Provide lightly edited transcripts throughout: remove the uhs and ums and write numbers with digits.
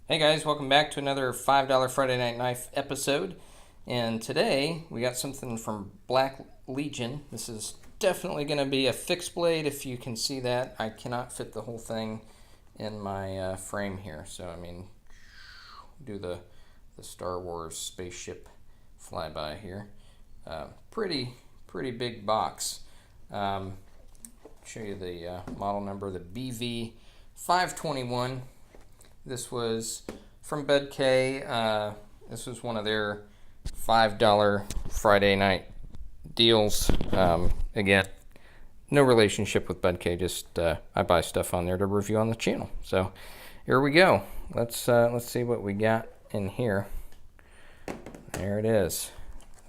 Hey guys, welcome back to another $5 Friday Night Knife episode. And today we got something from Black Legion. This is definitely going to be a fixed blade if you can see that. I cannot fit the whole thing in my frame here. So, I mean, do the Star Wars spaceship flyby here. Pretty big box. Show you the model number, the BV521. This was from BUDK. This was one of their $5 Friday night deals. Again, no relationship with BUDK. Just I buy stuff on there to review on the channel. So here we go. Let's see what we got in here. There it is.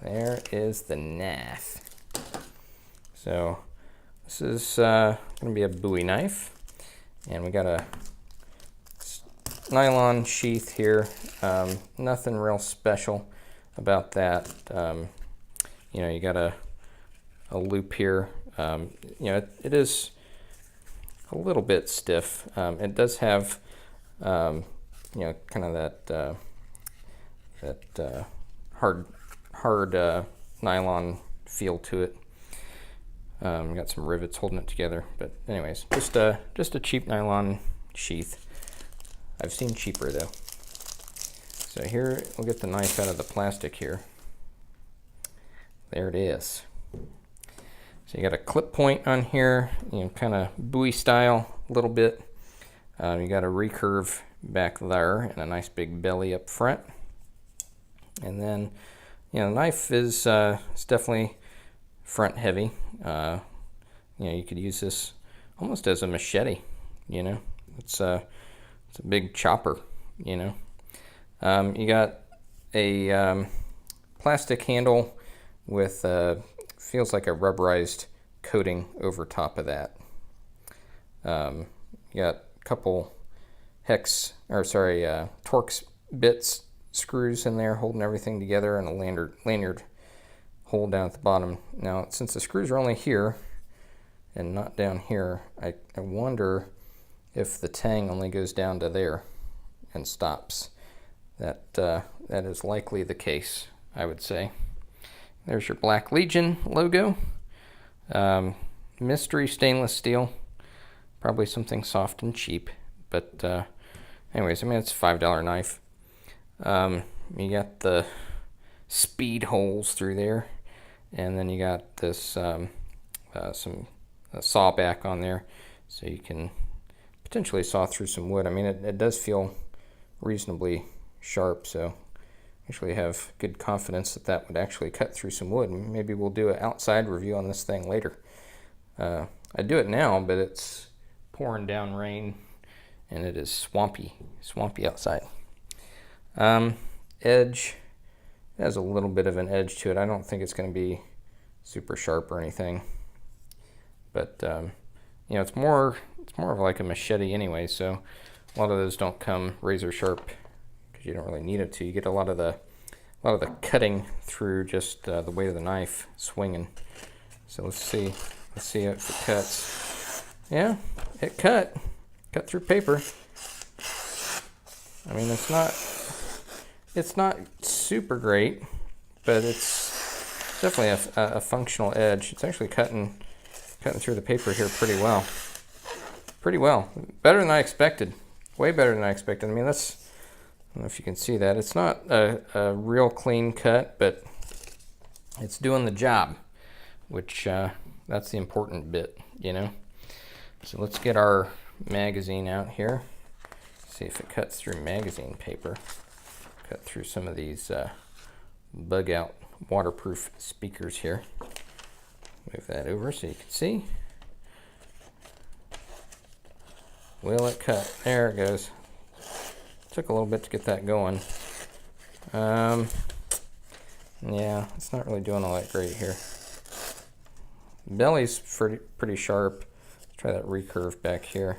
There is the knife. So this is going to be a Bowie knife, and we got a nylon sheath here. Nothing real special about that. You got a loop here. It is a little bit stiff. It does have kind of that hard nylon feel to it. Got some rivets holding it together, but anyways, just a cheap nylon sheath. I've seen cheaper though. So here we'll get the knife out of the plastic here. There it is. So you got a clip point on here, kind of Bowie style a little bit. You got a recurve back there and a nice big belly up front. And then, the knife is definitely front heavy. You could use this almost as a machete. It's a big chopper. You got a plastic handle with feels like a rubberized coating over top of that. You got a couple Torx bits screws in there holding everything together, and a lanyard hole down at the bottom. Now, since the screws are only here and not down here, I wonder if the tang only goes down to there and stops. That is likely the case, I would say. There's your Black Legion logo. Mystery stainless steel. Probably something soft and cheap. But anyways, it's a $5 knife. You got the speed holes through there. And then you got this some saw back on there, so you can potentially saw through some wood. It does feel reasonably sharp, so actually have good confidence that would actually cut through some wood. Maybe we'll do an outside review on this thing later. I do it now, but it's pouring down rain and it is swampy outside. Edge has a little bit of an edge to it. I don't think it's going to be super sharp or anything, but it's more of like a machete anyway, so a lot of those don't come razor sharp because you don't really need it to. You get a lot of the cutting through just the weight of the knife swinging. So let's see if it cuts. Yeah, it cut through paper. It's not super great, but it's definitely a functional edge. It's actually cutting through the paper here pretty well. Better than I expected. Way better than I expected. I don't know if you can see that. It's not a real clean cut, but it's doing the job, which that's the important bit, So let's get our magazine out here. See if it cuts through magazine paper. Cut through some of these bug out waterproof speakers here. Move that over so you can see. Will it cut? There it goes. Took a little bit to get that going. Yeah, it's not really doing all that great here. Belly's pretty sharp. Let's try that recurve back here.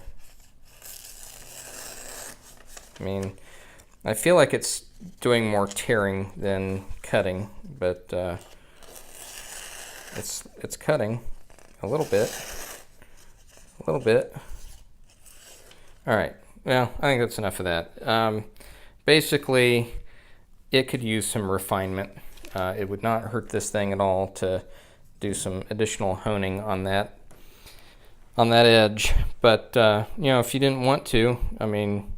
I feel like it's doing more tearing than cutting, but it's cutting a little bit. All right, well, I think that's enough of that. Basically, it could use some refinement. It would not hurt this thing at all to do some additional honing on that edge. But you know, if you didn't want to, I mean,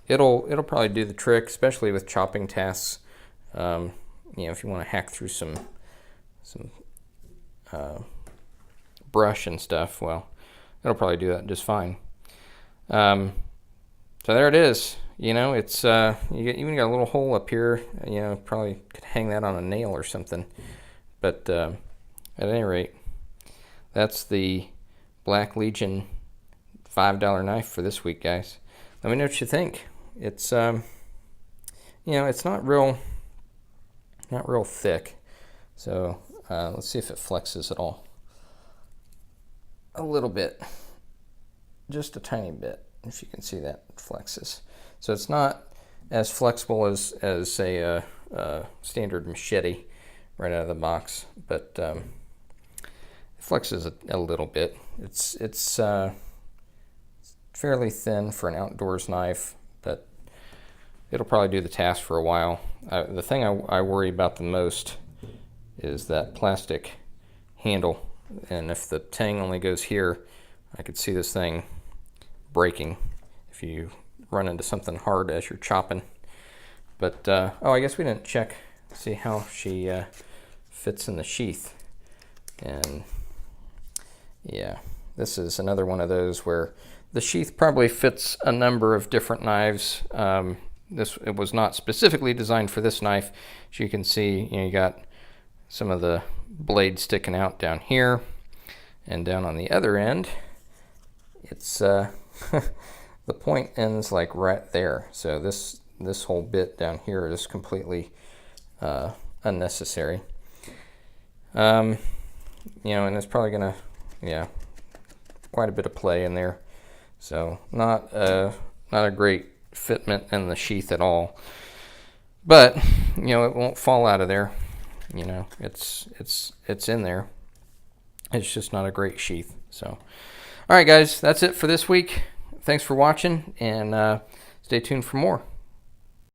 it'll probably do the trick, especially with chopping tasks. You know, if you want to hack through some brush and stuff, well, it'll probably do that just fine. So there it is. You know, it's even got a little hole up here. You know, probably could hang that on a nail or something. But at any rate, that's the Black Legion $5 knife for this week, guys. Let me know what you think. It's you know, it's not real thick. So let's see if it flexes at all. A little bit, just a tiny bit. If you can see that, it flexes. So it's not as flexible as a standard machete right out of the box, but it flexes a little bit. It's fairly thin for an outdoors knife, but it'll probably do the task for a while. The thing I worry about the most is that plastic handle, and if the tang only goes here, I could see this thing breaking if you run into something hard as you're chopping. But oh, I guess we didn't check, see how she fits in the sheath. And yeah, this is another one of those where the sheath probably fits a number of different knives. It was not specifically designed for this knife. As you can see, you know, you got some of the blade sticking out down here, and down on the other end, it's the point ends like right there. So this whole bit down here is completely unnecessary. You know, and it's probably gonna, yeah, quite a bit of play in there. So not a great fitment in the sheath at all. But you know, it won't fall out of there. You know, it's in there. It's just not a great sheath. So, all right, guys, that's it for this week. Thanks for watching, and stay tuned for more.